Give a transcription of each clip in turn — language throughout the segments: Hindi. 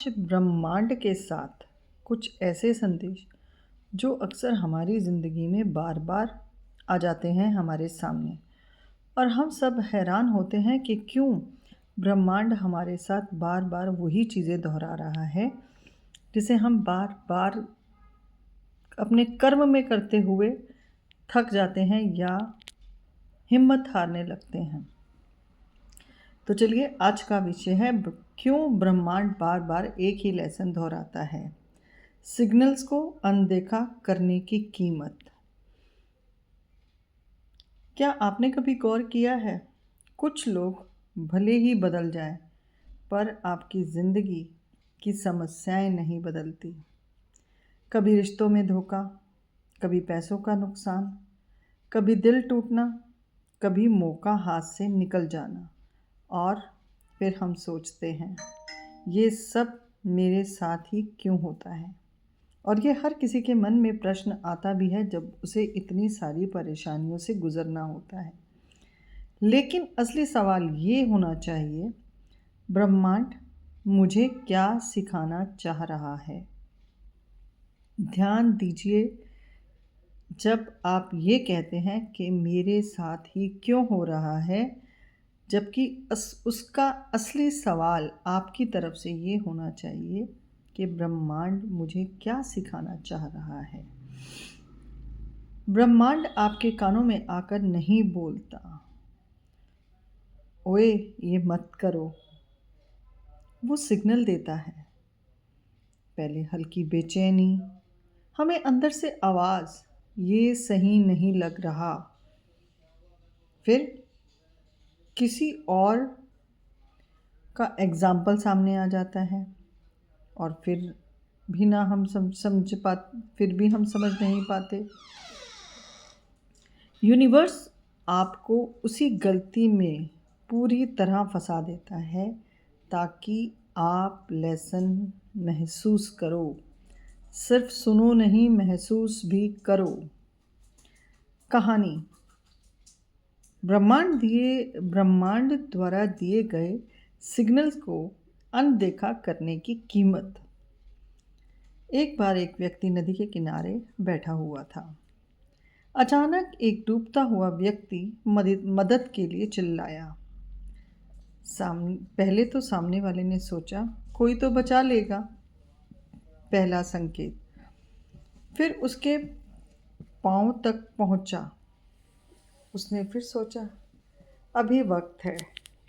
ब्रह्मांड के साथ कुछ ऐसे संदेश जो अक्सर हमारी ज़िंदगी में बार बार आ जाते हैं हमारे सामने, और हम सब हैरान होते हैं कि क्यों ब्रह्मांड हमारे साथ बार बार वही चीज़ें दोहरा रहा है जिसे हम बार बार अपने कर्म में करते हुए थक जाते हैं या हिम्मत हारने लगते हैं। तो चलिए, आज का विषय है क्यों ब्रह्मांड बार बार एक ही लेसन दोहराता है। सिग्नल्स को अनदेखा करने की कीमत। क्या आपने कभी गौर किया है, कुछ लोग भले ही बदल जाएं, पर आपकी ज़िंदगी की समस्याएं नहीं बदलती। कभी रिश्तों में धोखा, कभी पैसों का नुकसान, कभी दिल टूटना, कभी मौका हाथ से निकल जाना, और फिर हम सोचते हैं ये सब मेरे साथ ही क्यों होता है। और ये हर किसी के मन में प्रश्न आता भी है जब उसे इतनी सारी परेशानियों से गुजरना होता है। लेकिन असली सवाल ये होना चाहिए, ब्रह्मांड मुझे क्या सिखाना चाह रहा है। ध्यान दीजिए, जब आप ये कहते हैं कि मेरे साथ ही क्यों हो रहा है, जबकि उसका असली सवाल आपकी तरफ से ये होना चाहिए कि ब्रह्मांड मुझे क्या सिखाना चाह रहा है। ब्रह्मांड आपके कानों में आकर नहीं बोलता, ओए ये मत करो। वो सिग्नल देता है। पहले हल्की बेचैनी, हमें अंदर से आवाज़, ये सही नहीं लग रहा। फिर किसी और का एग्जाम्पल सामने आ जाता है, और फिर भी हम समझ नहीं पाते। यूनिवर्स आपको उसी गलती में पूरी तरह फंसा देता है ताकि आप लेसन महसूस करो। सिर्फ सुनो नहीं, महसूस भी करो। कहानी। ब्रह्मांड द्वारा दिए गए सिग्नल्स को अनदेखा करने की कीमत। एक बार एक व्यक्ति नदी के किनारे बैठा हुआ था। अचानक एक डूबता हुआ व्यक्ति मदद के लिए चिल्लाया। पहले तो सामने वाले ने सोचा कोई तो बचा लेगा, पहला संकेत। फिर उसके पांव तक पहुंचा। उसने फिर सोचा अभी वक्त है,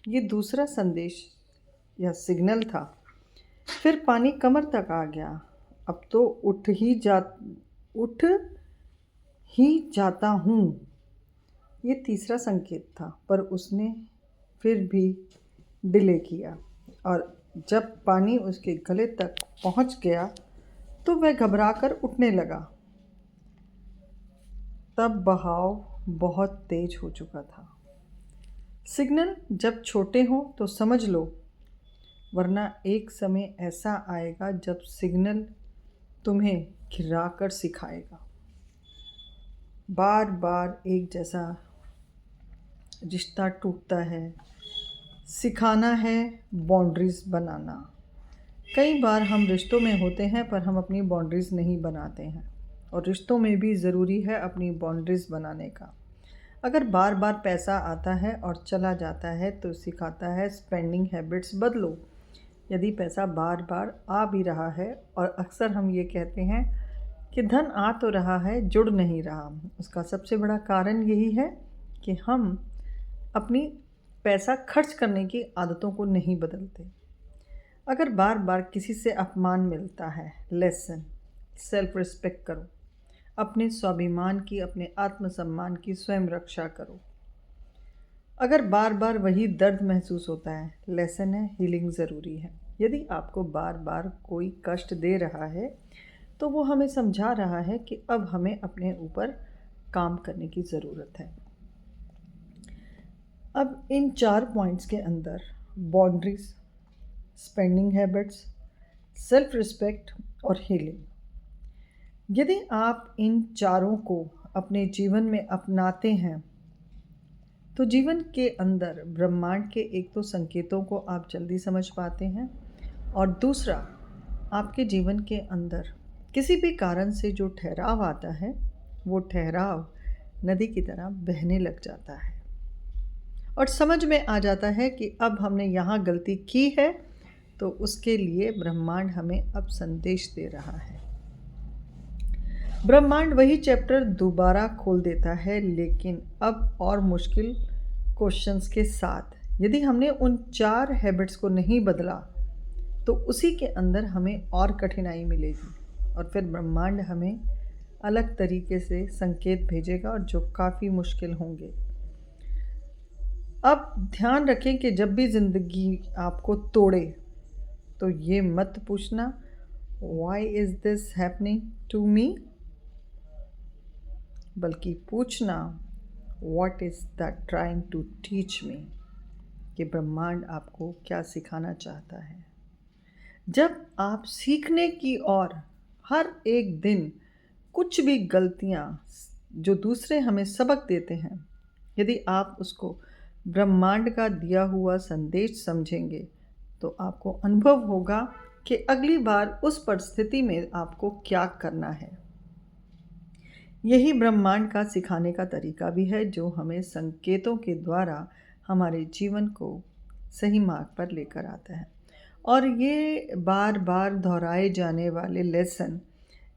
ये दूसरा संदेश या सिग्नल था। फिर पानी कमर तक आ गया। अब तो उठ ही जाता हूँ, ये तीसरा संकेत था। पर उसने फिर भी डिले किया, और जब पानी उसके गले तक पहुँच गया तो वह घबराकर उठने लगा। तब बहाव बहुत तेज हो चुका था। सिग्नल जब छोटे हों तो समझ लो, वरना एक समय ऐसा आएगा जब सिग्नल तुम्हें गिराकर सिखाएगा। बार बार एक जैसा रिश्ता टूटता है। सिखाना है बाउंड्रीज़ बनाना। कई बार हम रिश्तों में होते हैं पर हम अपनी बाउंड्रीज़ नहीं बनाते हैं, और रिश्तों में भी ज़रूरी है अपनी बाउंड्रीज़ बनाने का। अगर बार बार पैसा आता है और चला जाता है तो सिखाता है स्पेंडिंग हैबिट्स बदलो। यदि पैसा बार बार आ भी रहा है, और अक्सर हम ये कहते हैं कि धन आ तो रहा है, जुड़ नहीं रहा, उसका सबसे बड़ा कारण यही है कि हम अपनी पैसा खर्च करने की आदतों को नहीं बदलते। अगर बार बार किसी से अपमान मिलता है, लेसन सेल्फ रिस्पेक्ट करो। अपने स्वाभिमान की, अपने आत्मसम्मान की स्वयं रक्षा करो। अगर बार बार वही दर्द महसूस होता है, लेसन है हीलिंग ज़रूरी है। यदि आपको बार बार कोई कष्ट दे रहा है तो वो हमें समझा रहा है कि अब हमें अपने ऊपर काम करने की ज़रूरत है। अब इन 4 पॉइंट्स के अंदर boundaries, spending habits, self respect और हीलिंग, यदि आप इन चारों को अपने जीवन में अपनाते हैं तो जीवन के अंदर ब्रह्मांड के एक तो संकेतों को आप जल्दी समझ पाते हैं, और दूसरा आपके जीवन के अंदर किसी भी कारण से जो ठहराव आता है, वो ठहराव नदी की तरह बहने लग जाता है और समझ में आ जाता है कि अब हमने यहाँ गलती की है, तो उसके लिए ब्रह्मांड हमें अब संदेश दे रहा है। ब्रह्मांड वही चैप्टर दोबारा खोल देता है, लेकिन अब और मुश्किल क्वेश्चंस के साथ। यदि हमने उन 4 हैबिट्स को नहीं बदला, तो उसी के अंदर हमें और कठिनाई मिलेगी और फिर ब्रह्मांड हमें अलग तरीके से संकेत भेजेगा और जो काफ़ी मुश्किल होंगे। अब ध्यान रखें कि जब भी ज़िंदगी आपको तोड़े, तो ये मत पूछना why is this happening to me, बल्कि पूछना what is that trying to teach me, कि ब्रह्मांड आपको क्या सिखाना चाहता है। जब आप सीखने की और हर एक दिन कुछ भी गलतियाँ जो दूसरे हमें सबक देते हैं, यदि आप उसको ब्रह्मांड का दिया हुआ संदेश समझेंगे, तो आपको अनुभव होगा कि अगली बार उस परिस्थिति में आपको क्या करना है। यही ब्रह्मांड का सिखाने का तरीका भी है, जो हमें संकेतों के द्वारा हमारे जीवन को सही मार्ग पर लेकर आता है। और ये बार बार दोहराए जाने वाले लेसन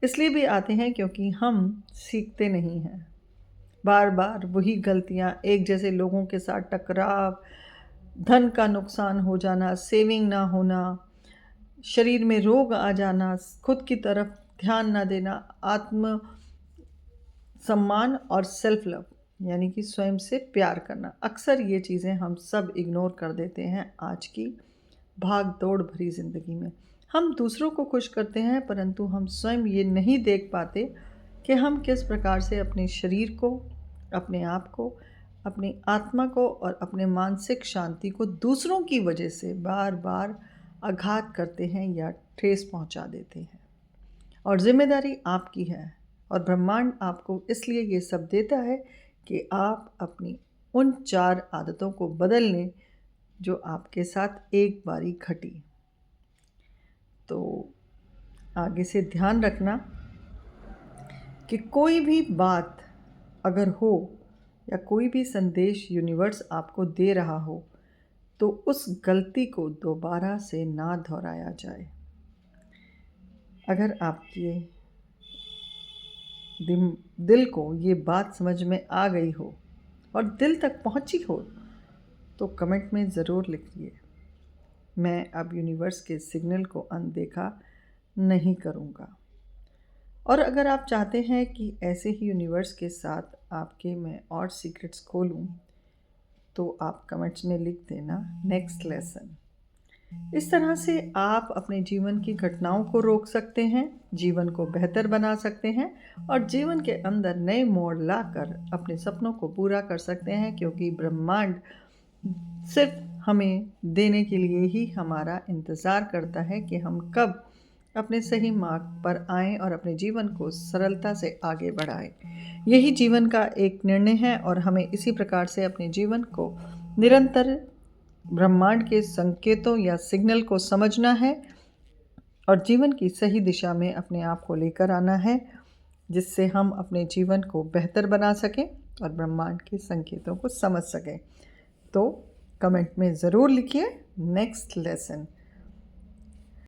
इसलिए भी आते हैं क्योंकि हम सीखते नहीं हैं। बार बार वही गलतियाँ, एक जैसे लोगों के साथ टकराव, धन का नुकसान हो जाना, सेविंग ना होना, शरीर में रोग आ जाना, खुद की तरफ ध्यान ना देना, आत्म सम्मान और सेल्फ लव यानी कि स्वयं से प्यार करना। अक्सर ये चीज़ें हम सब इग्नोर कर देते हैं आज की भाग दौड़ भरी ज़िंदगी में। हम दूसरों को खुश करते हैं, परंतु हम स्वयं ये नहीं देख पाते कि हम किस प्रकार से अपने शरीर को, अपने आप को, अपनी आत्मा को और अपने मानसिक शांति को दूसरों की वजह से बार बार आघात करते हैं या ठेस पहुंचा देते हैं। और जिम्मेदारी आपकी है और ब्रह्मांड आपको इसलिए ये सब देता है कि आप अपनी उन 4 आदतों को बदल लें जो आपके साथ एक बारी घटी। तो आगे से ध्यान रखना कि कोई भी बात अगर हो या कोई भी संदेश यूनिवर्स आपको दे रहा हो, तो उस गलती को दोबारा से ना दोहराया जाए। अगर आपके दिल को ये बात समझ में आ गई हो और दिल तक पहुंची हो, तो कमेंट में ज़रूर लिखिए। मैं अब यूनिवर्स के सिग्नल को अनदेखा नहीं करूँगा। और अगर आप चाहते हैं कि ऐसे ही यूनिवर्स के साथ आपके मैं और सीक्रेट्स खोलूँ, तो आप कमेंट्स में लिख देना नेक्स्ट लेसन। इस तरह से आप अपने जीवन की घटनाओं को रोक सकते हैं, जीवन को बेहतर बना सकते हैं और जीवन के अंदर नए मोड़ लाकर अपने सपनों को पूरा कर सकते हैं, क्योंकि ब्रह्मांड सिर्फ हमें देने के लिए ही हमारा इंतज़ार करता है कि हम कब अपने सही मार्ग पर आएं और अपने जीवन को सरलता से आगे बढ़ाएं। यही जीवन का एक निर्णय है और हमें इसी प्रकार से अपने जीवन को निरंतर ब्रह्मांड के संकेतों या सिग्नल को समझना है और जीवन की सही दिशा में अपने आप को लेकर आना है, जिससे हम अपने जीवन को बेहतर बना सकें और ब्रह्मांड के संकेतों को समझ सकें। तो कमेंट में ज़रूर लिखिए नेक्स्ट लेसन।